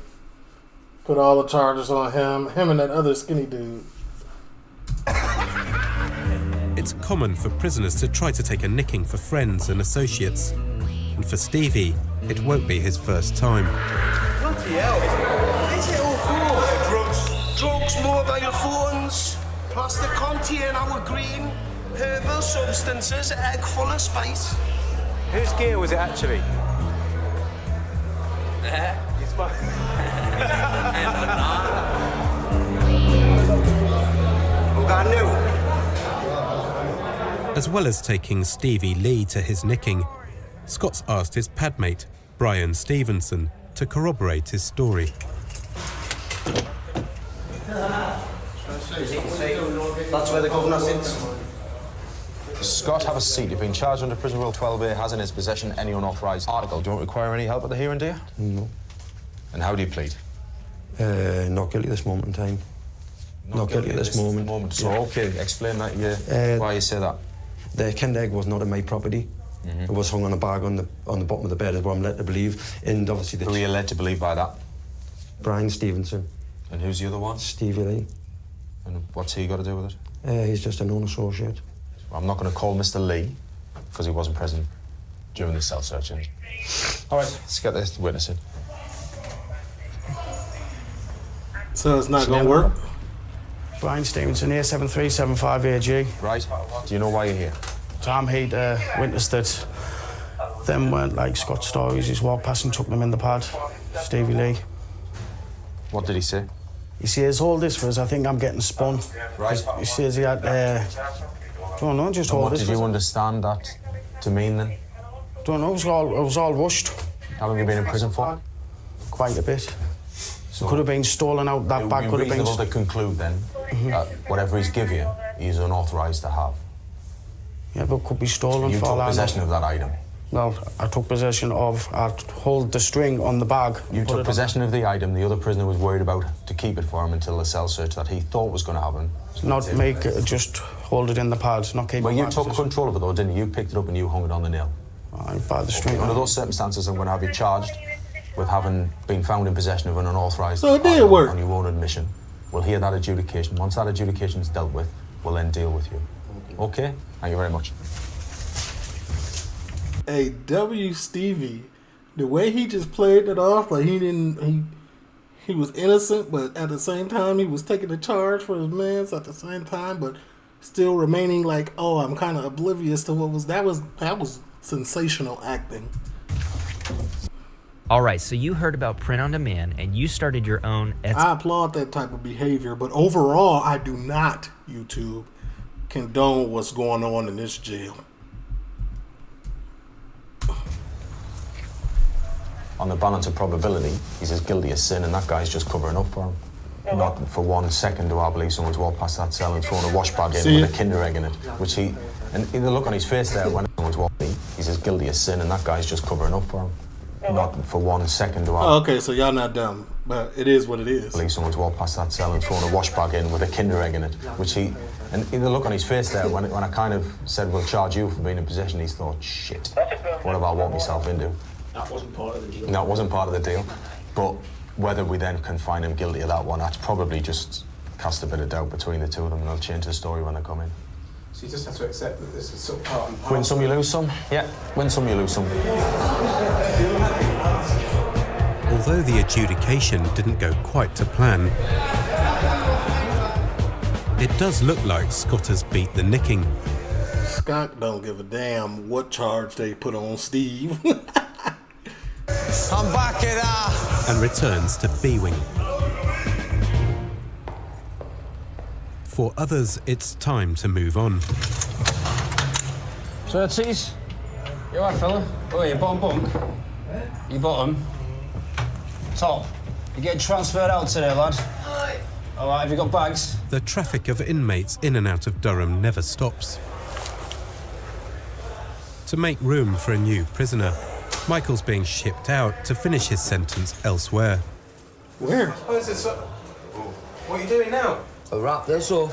Put all the charges on him and that other skinny dude. It's common for prisoners to try to take a nicking for friends and associates. And for Stevie, it won't be his first time. Bloody hell. What's it all for? Drugs. Drugs, mobile phones, plastic container with green, herbal substances, egg full of spice. Whose gear was it actually? It's my... Got new. As well as taking Stevie Lee to his nicking, Scott's asked his padmate, Brian Stevenson, to corroborate his story. That's where the governor sits. Scott, have a seat. You've been charged under Prison Rule 12A, has in his possession any unauthorised article. Don't require any help at the hearing, do you? No. And how do you plead? Not guilty this moment in time. Not guilty at this moment. So, Yeah. OK, explain that, why you say that. The Kinder Egg was not in my property. It was hung on a bag on the bottom of the bed, is what I'm led to believe. And obviously, Who are you led to believe by that? Brian Stevenson. And who's the other one? Stevie Lee. And what's he got to do with it? He's just a known associate. Well, I'm not going to call Mr. Lee because he wasn't present during the cell searching. All right, let's get this witness in. So it's not going to work? Brian Stevenson here, 7375AG. Right. Do you know why you're here? So I'm here to witness that them weren't like Scott's stories. He's walked past and took them in the pad. Stevie Lee. What did he say? He says, hold this for us, I think I'm getting spun. Right. He says he had, don't know, just And hold what this did for you us. understand that to mean then? Don't know, it was all rushed. How long have you been in prison for? Quite a bit. So could have been stolen out, that bag could have been... reasonable to conclude then that whatever he's given you, he's unauthorised to have. Yeah, but could be stolen You for all took I know. possession of that item. Well, I took possession of... I hold the string on the bag. You put it took on- possession of the item the other prisoner was worried about to keep it for him until the cell search that he thought was going to happen. Not make it, just hold it in the pad, not keep Well, it you back, took just- control of it though, didn't you? You picked it up and you hung it on the nail. By the string. Under those circumstances, I'm going to have you charged with having been found in possession of an unauthorised So it did item work. on your own admission. We'll hear that adjudication. Once that adjudication is dealt with, we'll then deal with you. Okay? Thank you very much. Hey, W. Stevie, the way he just played it off, like he was innocent, but at the same time he was taking the charge for his mans at the same time, but still remaining like, oh, I'm kind of oblivious to what was that was sensational acting. All right, so you heard about print on demand and you started your own. I applaud that type of behavior, but overall, I do not, YouTube, condone what's going on in this jail. On the balance of probability, he's as guilty as sin, and that guy's just covering up for him. Not for 1 second do I believe someone's walked past that cell and thrown a wash bag in See with it? a Kinder Egg in it, which he... And the look on his face there when someone's walked in, he's as guilty as sin, and that guy's just covering up for him. Not for 1 second do I... Oh, okay, so y'all not dumb, but it is what it is. believe someone's walked past that cell and thrown a wash bag in with a Kinder Egg in it, which he... And the look on his face there when I kind of said, we'll charge you for being in possession, he's thought, shit, what have I walked myself into? That wasn't part of the deal. No, it wasn't part of the deal. But Whether we then can find him guilty of that one, that's probably just cast a bit of doubt between the two of them, and they'll change the story when they come in. So you just have to accept that this is sort of part and Win some, you lose some. Yeah, win some, you lose some. Although the adjudication didn't go quite to plan, it does look like Scott has beat the nicking. Scott don't give a damn what charge they put on Steve. I'm back at and returns to B-Wing. For others, it's time to move on. Thirties? You alright, fella? Oh, you bottom bunk? You bottom? Top. You're getting transferred out today, lad. Alright, have you got bags? The traffic of inmates in and out of Durham never stops. To make room for a new prisoner, Michael's being shipped out to finish his sentence elsewhere. Where? Oh, is it so... What are you doing now? I'll wrap this up,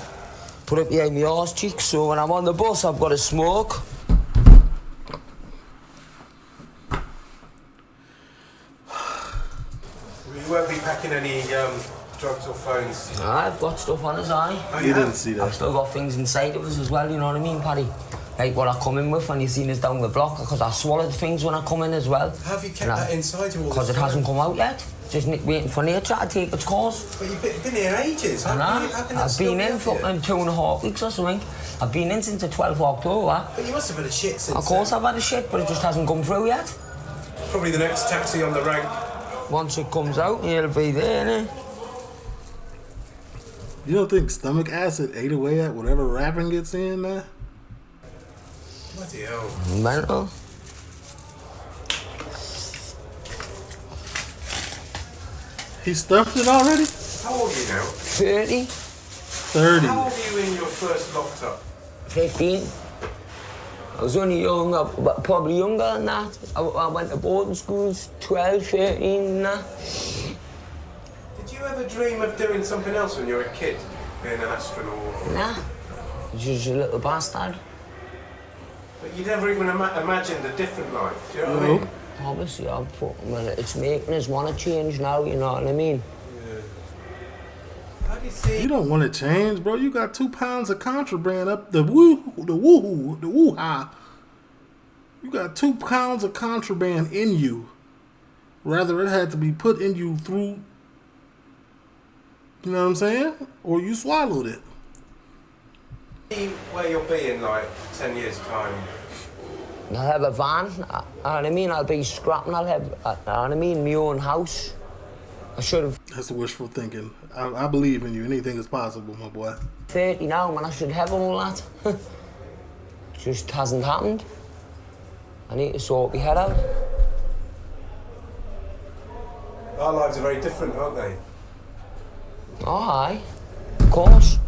put it behind my arse cheeks, so when I'm on the bus I've got a smoke. You won't be packing any drugs or phones? I've got stuff on his eye. Oh, you didn't see that? I've still got things inside of us as well, you know what I mean, Paddy? Like what I come in with when you seen us down the block, because I swallowed things when I come in as well. How have you kept that inside you all this Because it time? hasn't come out yet. Just waiting for nature to take its course. But you've been here ages. I know. I've been in for 2.5 weeks or something. I've been in since the 12th of October. But you must have had a shit since Of course I've had a shit, but it just hasn't come through yet. Probably the next taxi on the rank. Once it comes out, it'll be there, innit? You don't think stomach acid ate away at whatever rapping gets in there? Bloody hell. Mental. He stuffed it already? How old are you now? 30. 30. How old were you in your first locked up? 15. I was only young, but probably younger than that. I went to boarding schools, 12, 13 and that. Did you ever dream of doing something else when you were a kid? Being an astronaut? Nah. Just a little bastard. But you never even imagined a different life, do you know what I mean? Obviously, it's making us want to change now, you know what I mean? You don't want to change, bro. You got 2 pounds of contraband up the woo-ha. You got 2 pounds of contraband in you. Rather, it had to be put in you through, you know what I'm saying? Or you swallowed it. Where you'll be in like 10 years' time. I'll have a van, you know what I mean? I'll be scrapping, I'll have, you know what I mean, my own house. I should have... That's wishful thinking. I believe in you. Anything is possible, my boy. 30 now, man, I should have all that. Just hasn't happened. I need to sort my head out. Our lives are very different, aren't they? Oh, aye. Of course.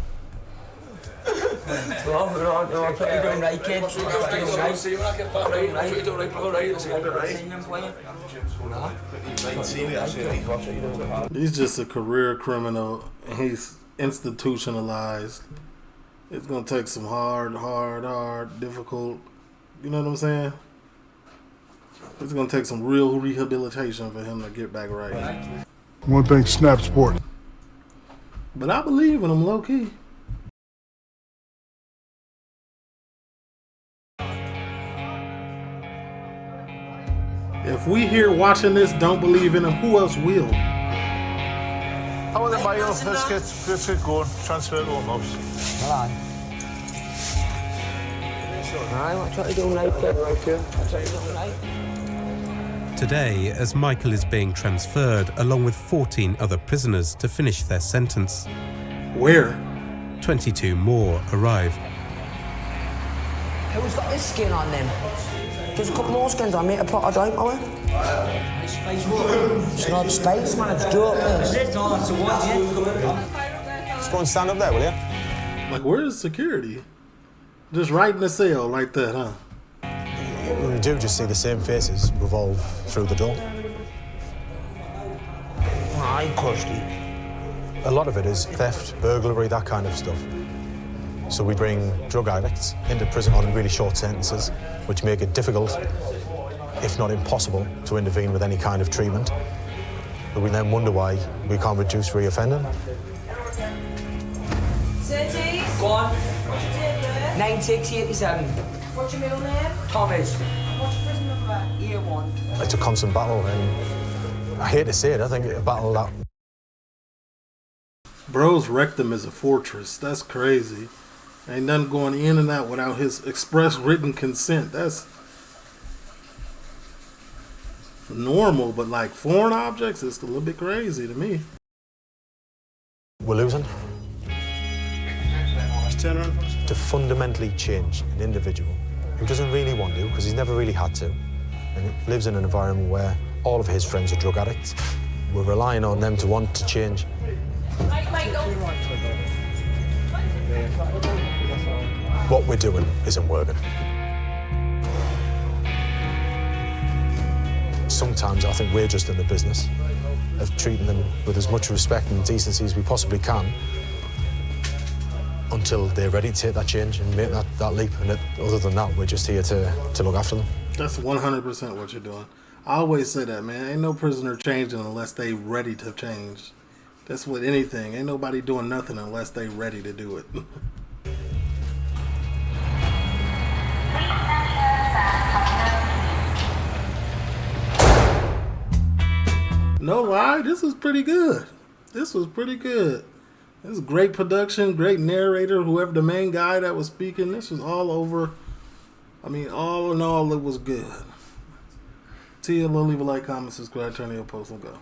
He's just a career criminal, and he's institutionalized. It's gonna take some hard, difficult, you know what I'm saying? It's gonna take some real rehabilitation for him to get back right. One thing, snap sport. But I believe in him, low key. If we here watching this don't believe in him, who else will? How are the miles? Let's get going. Transfer to almost. Alright. Alright, what try to do now, kid? What try to do now? Today, as Michael is being transferred along with 14 other prisoners to finish their sentence. Where? 22 more arrive. Who's got this skin on them? Just a couple more skins on me to put a dime away. It's not space, man, it's dope. Let's go and stand up there, will you? Like, where's security? Just right in the cell like that, huh? You do just see the same faces revolve through the door. Aye, custy. A lot of it is theft, burglary, that kind of stuff. So we bring drug addicts into prison on really short sentences, which make it difficult, if not impossible, to intervene with any kind of treatment. But we then wonder why we can't reduce reoffending. Go on. 9687. What's your middle name? Thomas. What's your prison number? A1. It's a constant battle, and I hate to say it, I think a battle that... Bro's rectum is a fortress. That's crazy. Ain't nothing going in and out without his express written consent. That's normal, but like foreign objects, it's a little bit crazy to me. We're losing. To fundamentally change an individual who doesn't really want to, because he's never really had to, and lives in an environment where all of his friends are drug addicts. We're relying on them to want to change. What we're doing isn't working. Sometimes I think we're just in the business of treating them with as much respect and decency as we possibly can until they're ready to take that change and make that leap. And other than that, we're just here to look after them. That's 100% what you're doing. I always say that, man. Ain't no prisoner changing unless they ready to change. That's with anything. Ain't nobody doing nothing unless they ready to do it. No lie, this was pretty good. This was pretty good. This was great production, great narrator, whoever the main guy that was speaking. This was all over. I mean, all in all, it was good. Tia, leave a like, comment, subscribe, turn on your post, and go.